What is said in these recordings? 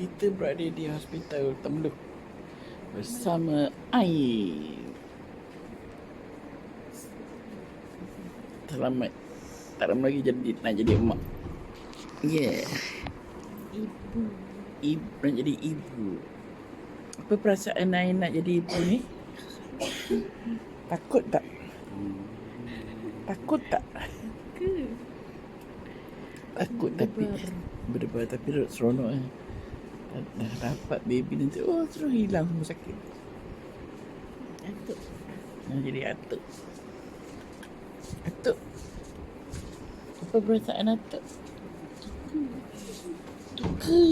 Kita berada di Hospital Temeluk bersama Ain. Selamat. Tak lama lagi nak jadi emak. Yeah. Ibu nak jadi ibu. Apa perasaan Ain nak jadi ibu ni? Takut tak? Takut tak? Takut tapi berdebar tapi seronok kan. Dah dapat baby nanti, oh terus hilang semua sakit. Atuk. Nak jadi atuk. Atuk. Apa perasaan atuk? Duka.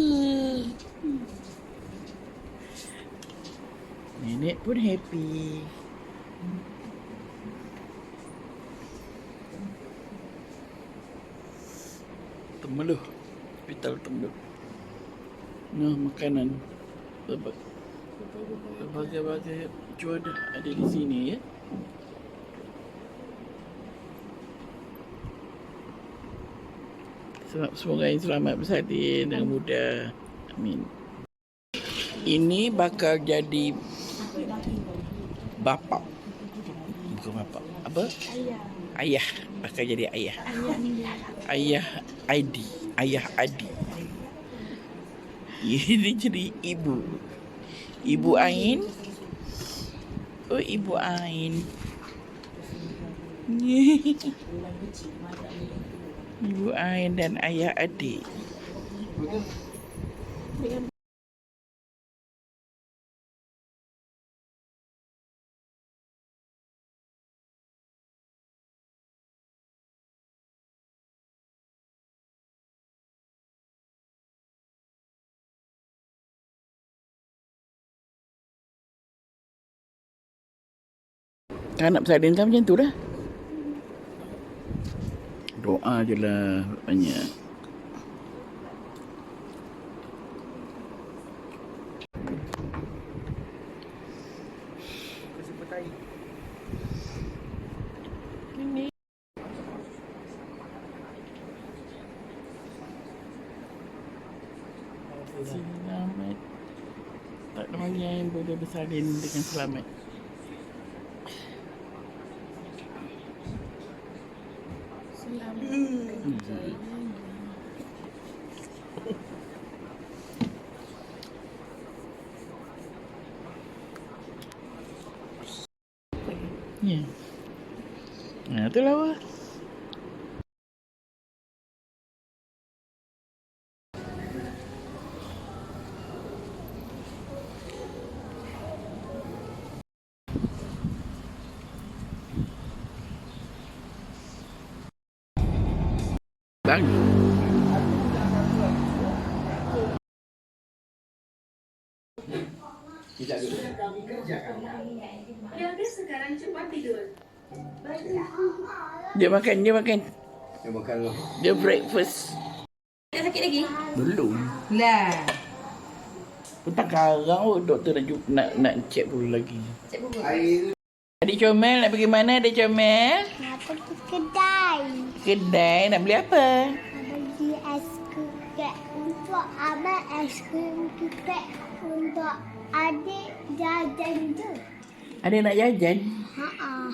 Nenek pun happy. Temeluk. Hospital Temeluk. Nah, makanan berbagai-bagai cuaca ada di sini ya. Semoga selamat bersalin dan mudah. Amin. Ini bakal jadi bapa. Bukan bapa. Apa? Ayah. Bakal jadi ayah. Ayah Adi. Ayah Adi. Ini jadi ibu. Ibu Ain. Oh, ibu Ain. Ibu Ain dan ayah adik. Kan nak bersalin kan macam tu dah. Doa je lah banyak. Ini. Selamat. Tak ada lagi yang boleh bersalin dengan selamat. Ya. Nah, itulah wah. Bang. Dia sekarang cepat tidur. Dia makan. Dia makan lah. Dia breakfast. Tak sakit lagi? Belum. Lah. Petang karang doktor nak check dulu lagi. Cik bubur. Adik Comel nak pergi mana, Adik Comel? Nak pergi kedai. Kedai nak beli apa? Nak beli es krim untuk abang, es krim kek untuk adik jajan tu. Ada nak jajan? Haa.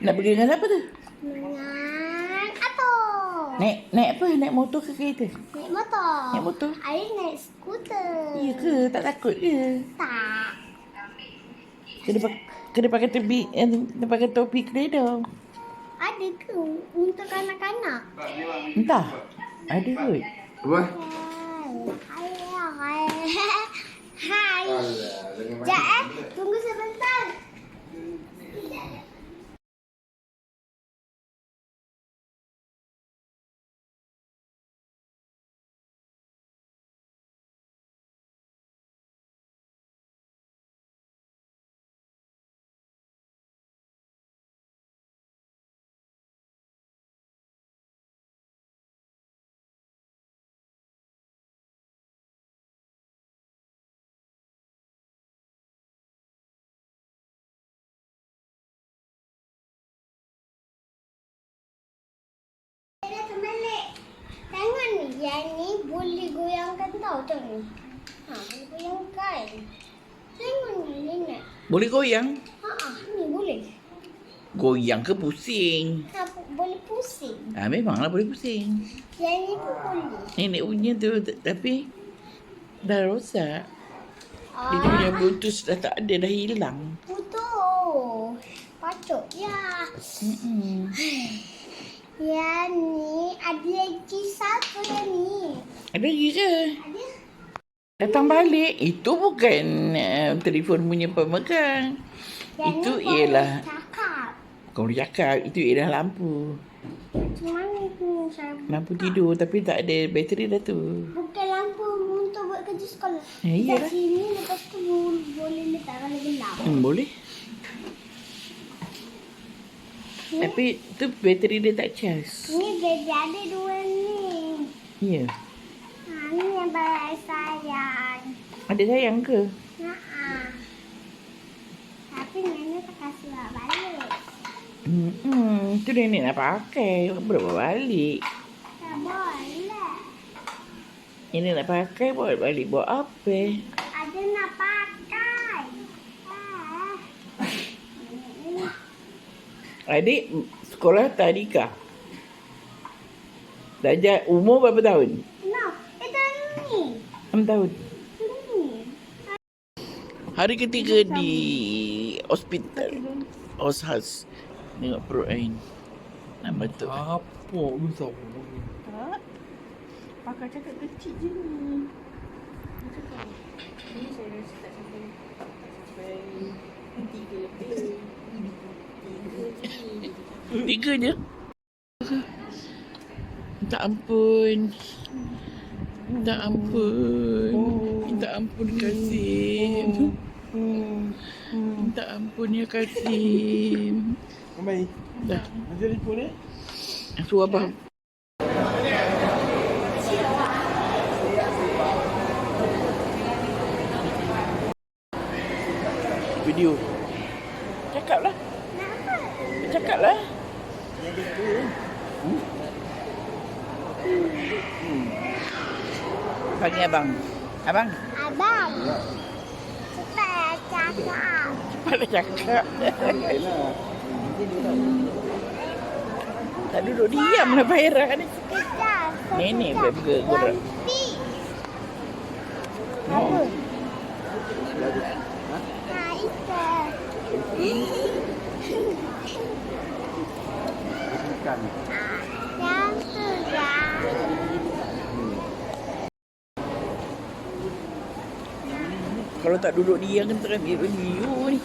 Nak pergi dengan siapa tu? Dengan Atok. Naik apa? Naik motor ke kereta? Naik motor. Naik motor? Adik naik skuter. Ya ke? Tak takut ke? Tak. Kena pakai topi keledor. Ada ke untuk kanak-kanak? Entah. Ada kot. Apa? Hai. Hai. Sekejap tunggu sebentar. Tengok ni, yang ni boleh goyangkan tau, tengok ni. Boleh goyangkan. Tengok ni nenek. Boleh goyang? Ni boleh. Goyang ke pusing? Boleh pusing. Memanglah boleh pusing. Yang ni pun boleh. Nenek punya tu tapi dah rosak. Dia punya bluetooth dah tak ada, dah hilang. Putus. Patut. Ya. Yang ni ada lagi satu yang ni. Ada lagi ke? Ada. Datang balik. Itu bukan telefon punya pemegang. Yang Itu ni boleh ialah, cakap. kau boleh cakap, itu ialah lampu. Cuma ni saya Lampu tidur tapi tak ada bateri dah tu. bukan lampu untuk buat kerja sekolah. Iyalah. Kat sini lepas tu boleh letak kalau gelap. Boleh. Tapi tu bateri dia tak charge. Ni baby ada dua ni. Ya. Ni yang baik sayang. Ada sayang ke? Tapi nenek tak kasih awak balik. Tu nenek nak pakai. Berapa balik? Tak boleh. Nenek nak pakai bawa balik. Buat apa? Ada nak pakai. Adik sekolah tadika. Darjah umur berapa tahun? No, itu ni. 6 tahun. Ni. Hari ketiga di hospital. Oshas. Tengok perut Ain. Nak betul. Apa besar? Tak. Pakai cakap kecil je ni. Ini saya rasa tak sampai 3 lebih. 3 je. Minta ampun. Minta ampun. Minta ampun Kasim. Minta ampun ya Kasim. Baik. Dah. Nanti telefon ni. Suruh abang. Video. Cakaplah. Cakaplah. Panggil abang. Abang. Abang. Cepat cakap. Cepatlah cakap. Tak duduk diam lah Fairah ni. Sekejap. Nenek pula bergerak. Berhenti. Oh. Itu. Bukan. Yang sudah. Kalau tak duduk diam kan terambil video ni.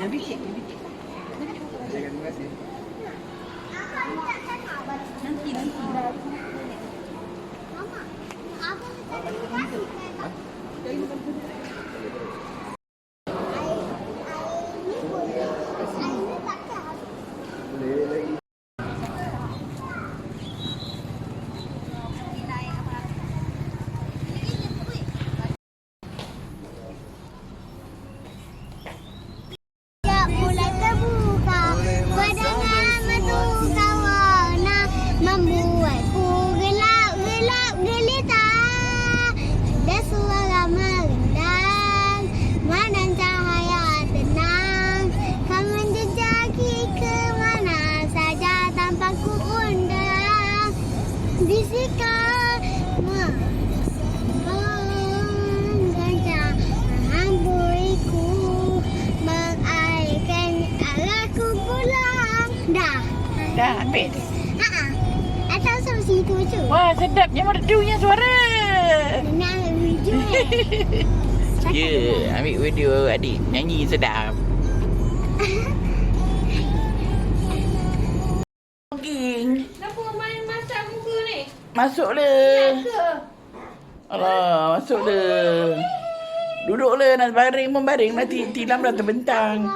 Lebih cik. Terima kasih. Nanti. Mama, apa terima kasih? Boleh lagi. Tak mulai terbuka, badannya menduga warna, membuatku gelap gelita. Ada suara merendam, madan cahaya tenang, kan menjejaki ke mana saja tanpa ku undang. Bisikan hamburiku mengalihkan arahku pulang. Dah ambil. Atau sampai situ je. Wah sedapnya merdunya suara. Nak ambil video Ya, ambil video adik nyanyi sedap. Jogging. Kenapa main masak muka ni? Masuk le. Ke? Alah, masuk le. Duduk le, nak baring pun baring lah. Tilam dah terbentang.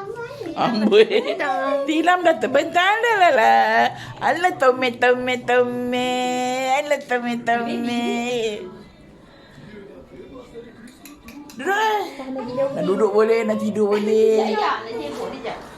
Amboi. Tilam dah terbentang dah lah lah. Alah tome. Alah tome. Duduk. Nak duduk boleh, nak tidur boleh. Sekejap, nak tengok dia sekejap.